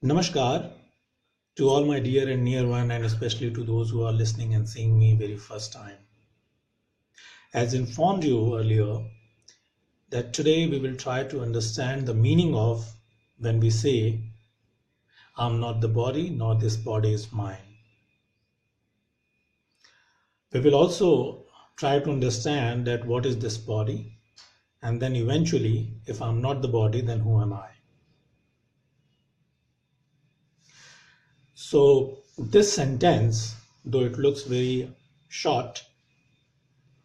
Namaskar to all my dear and near one, and especially to those who are listening and seeing me very first time. As informed you earlier, that today we will try to understand the meaning of when we say, I'm not the body, nor this body is mine. We will also try to understand that what is this body, and then eventually, if I'm not the body, then who am I? So, this sentence, though it looks very short,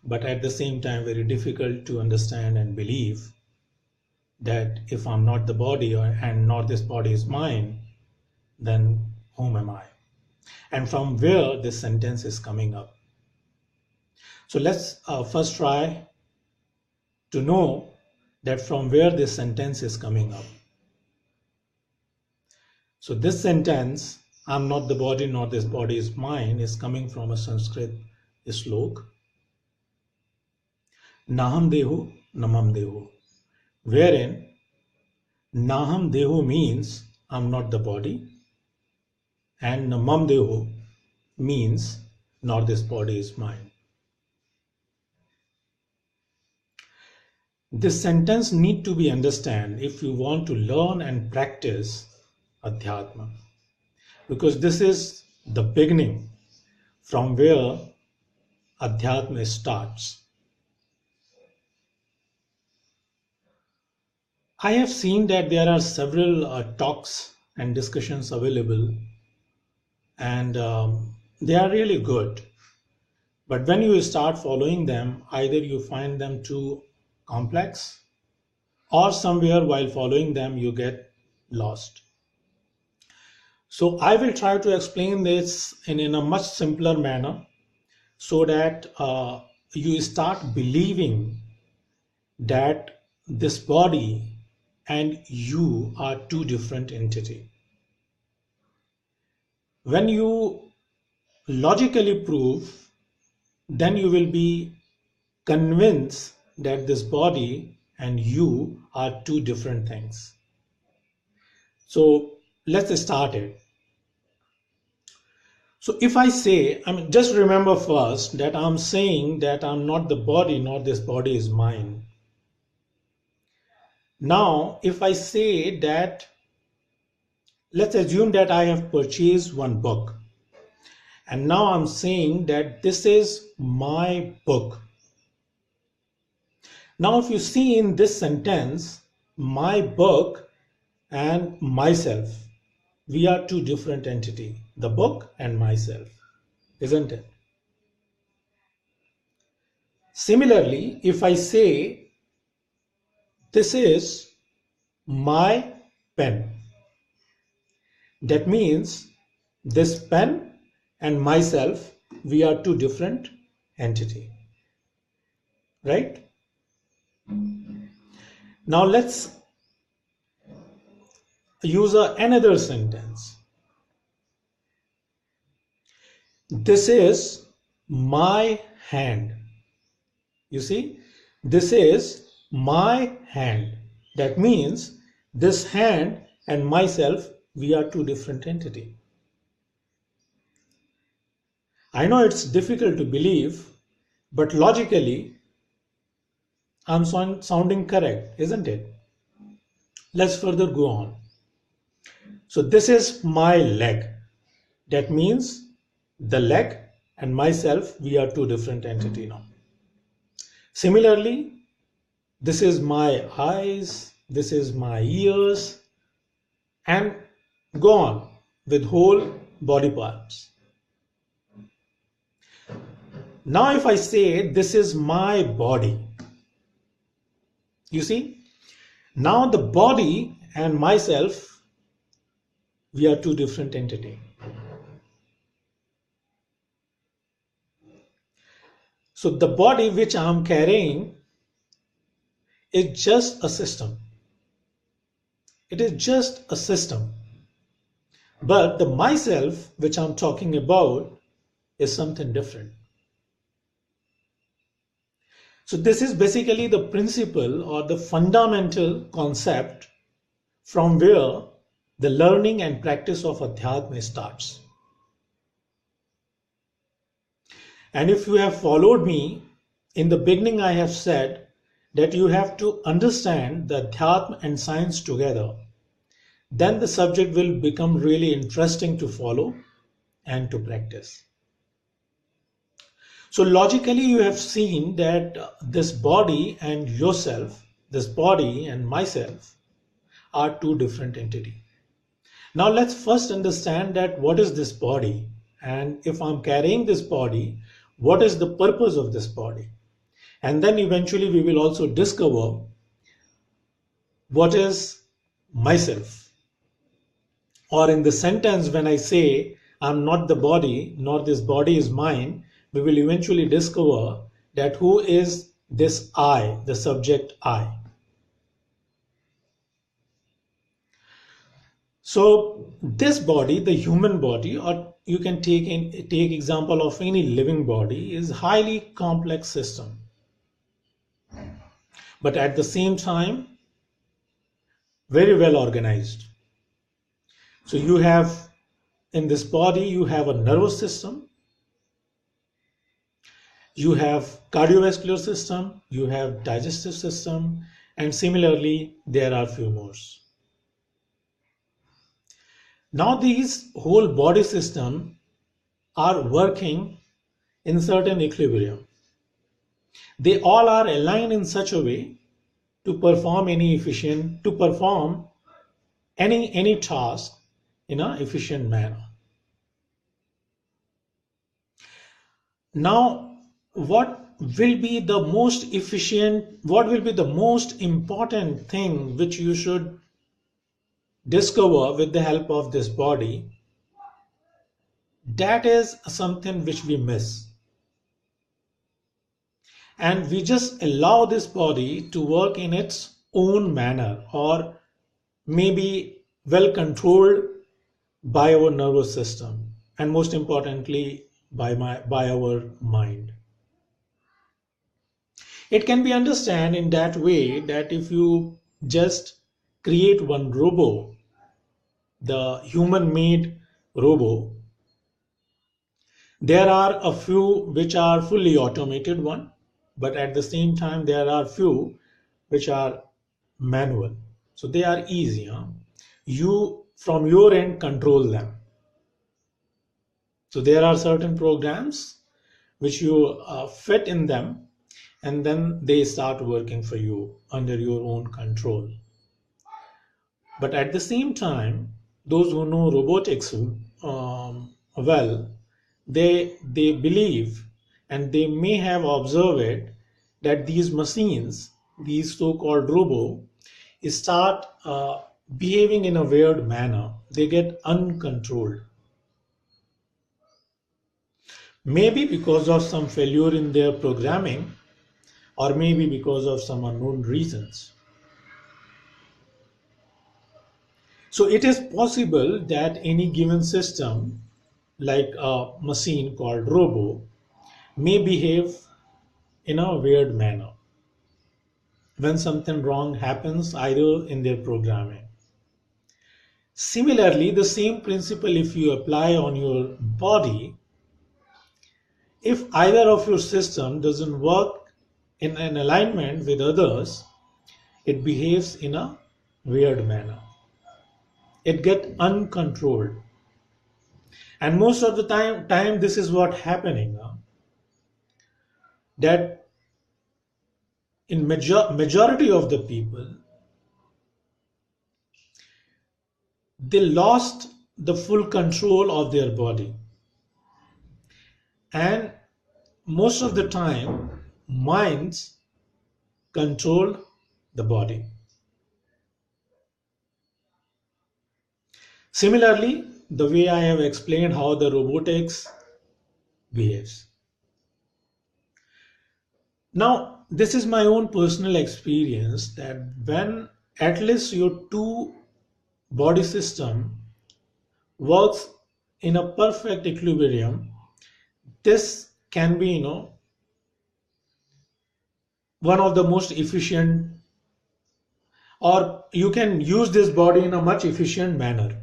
but at the same time very difficult to understand and believe that if I'm not the body and not this body is mine, then whom am I? And from where this sentence is coming up. So let's first try to know that from where this sentence is coming up. So this sentence, I'm not the body nor this body is mine, is coming from a Sanskrit slok. Naham dehu, namam dehu. Wherein Naham dehu means I'm not the body, and namam dehu means not this body is mine. This sentence need to be understood if you want to learn and practice Adhyatma, because this is the beginning from where Adhyatma starts. I have seen that there are several talks and discussions available, and they are really good. But when you start following them, either you find them too complex, or somewhere while following them you get lost. So I will try to explain this in a much simpler manner so that you start believing that this body and you are two different entities. When you logically prove, then you will be convinced that this body and you are two different things. So let's start it. So if I say, just remember first that I'm saying that I'm not the body, nor this body is mine. Now, if I say that, let's assume that I have purchased one book. And now I'm saying that this is my book. Now, if you see in this sentence, my book and myself, we are two different entities, the book and myself, isn't it? Similarly, if I say this is my pen, that means this pen and myself, we are two different entities, right? Now let's use another sentence. This is my hand. You see, this is my hand. That means this hand and myself, we are two different entities. I know it's difficult to believe, but logically, I'm sounding correct, isn't it? Let's further go on. So this is my leg. That means the leg and myself, we are two different entities now. Similarly, this is my eyes, this is my ears, and go on with whole body parts. Now if I say this is my body, you see, now the body and myself, we are two different entities. So the body which I am carrying is just a system. It is just a system. But the myself which I'm talking about is something different. So this is basically the principle or the fundamental concept from where the learning and practice of Adhyatma starts. And if you have followed me, in the beginning I have said that you have to understand the Adhyatma and science together. Then the subject will become really interesting to follow and to practice. So logically you have seen that this body and yourself, this body and myself are two different entities. Now let's first understand that what is this body, and if I'm carrying this body, what is the purpose of this body? And then eventually we will also discover what is myself. Or in the sentence when I say I'm not the body, nor this body is mine, we will eventually discover that who is this I, the subject I. So this body, the human body, or you can take example of any living body, is highly complex system. But at the same time, very well organized. So you have in this body, you have a nervous system, you have cardiovascular system, you have digestive system, and similarly there are few more. Now these whole body system are working in certain equilibrium. They all are aligned in such a way to perform any task in an efficient manner. Now, what will be the most important thing which you should discover with the help of this body? That is something which we miss. And we just allow this body to work in its own manner, or maybe well controlled by our nervous system, and most importantly by our mind. It can be understood in that way that if you just create one robot, the human made robot, there are a few which are fully automated one, but at the same time there are few which are manual. So they are easy. You from your end control them. So there are certain programs which you fit in them, and then they start working for you under your own control. But at the same time, those who know robotics well, they believe, and they may have observed that these machines, these so-called robots, start behaving in a weird manner. They get uncontrolled. Maybe because of some failure in their programming, or maybe because of some unknown reasons. So it is possible that any given system, like a machine called robo, may behave in a weird manner when something wrong happens either in their programming. Similarly, the same principle if you apply on your body, if either of your system doesn't work in an alignment with others, it behaves in a weird manner. It gets uncontrolled. And most of the time this is what happening. That in majority of the people, they lost the full control of their body. And most of the time, minds control the body. Similarly, the way I have explained how the robotics behaves. Now, this is my own personal experience that when at least your two body system works in a perfect equilibrium, this can be, one of the most efficient or you can use this body in a much efficient manner.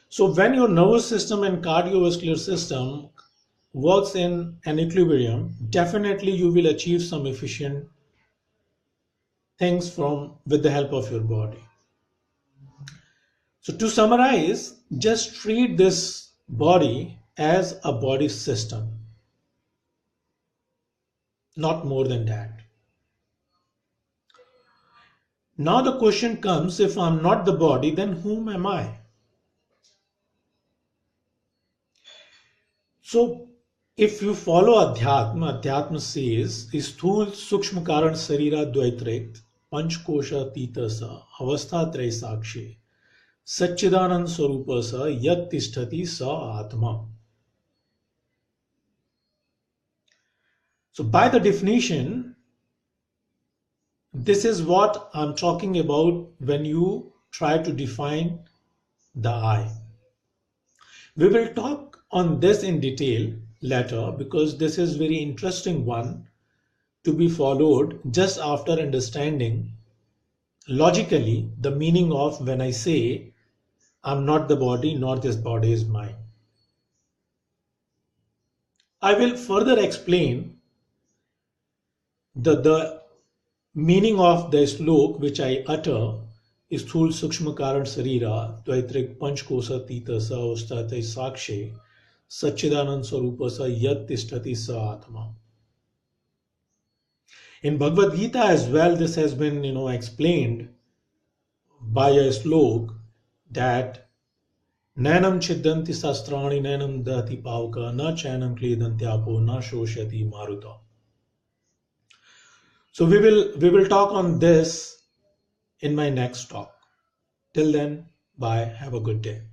So when your nervous system and cardiovascular system works in an equilibrium, definitely you will achieve some efficient things from with the help of your body. So to summarize, just treat this body as a body system, not more than that. Now the question comes, if I'm not the body, then whom am I? So if you follow Adhyatma says, Sthul Sukshma Karan Sarira Dvaitrekt, Panchkosha Titasa, Avastha Tray Sakshi, Satchidanand Swarupasa, Yat Tishtati Sa Atma. So by the definition, this is what I'm talking about when you try to define the I. We will talk on this in detail later because this is very interesting one to be followed just after understanding logically the meaning of when I say I'm not the body nor this body is mine. I will further explain the meaning of the slok which I utter is Sthul Sukshma Karan Sarira Dvaitrik Panchkosa Tita Sa Ustate Sakshe Satchidanand Swarupasa Yat Tishtati Sa Atma. In Bhagavad Gita as well, this has been explained by a slok that Nainam Chiddanti Sastrani Nainam Dati Pavka Na Chainam Kledantyapo Na Shoshati Maruta. So we will talk on this in my next talk. Till then, bye. Have a good day.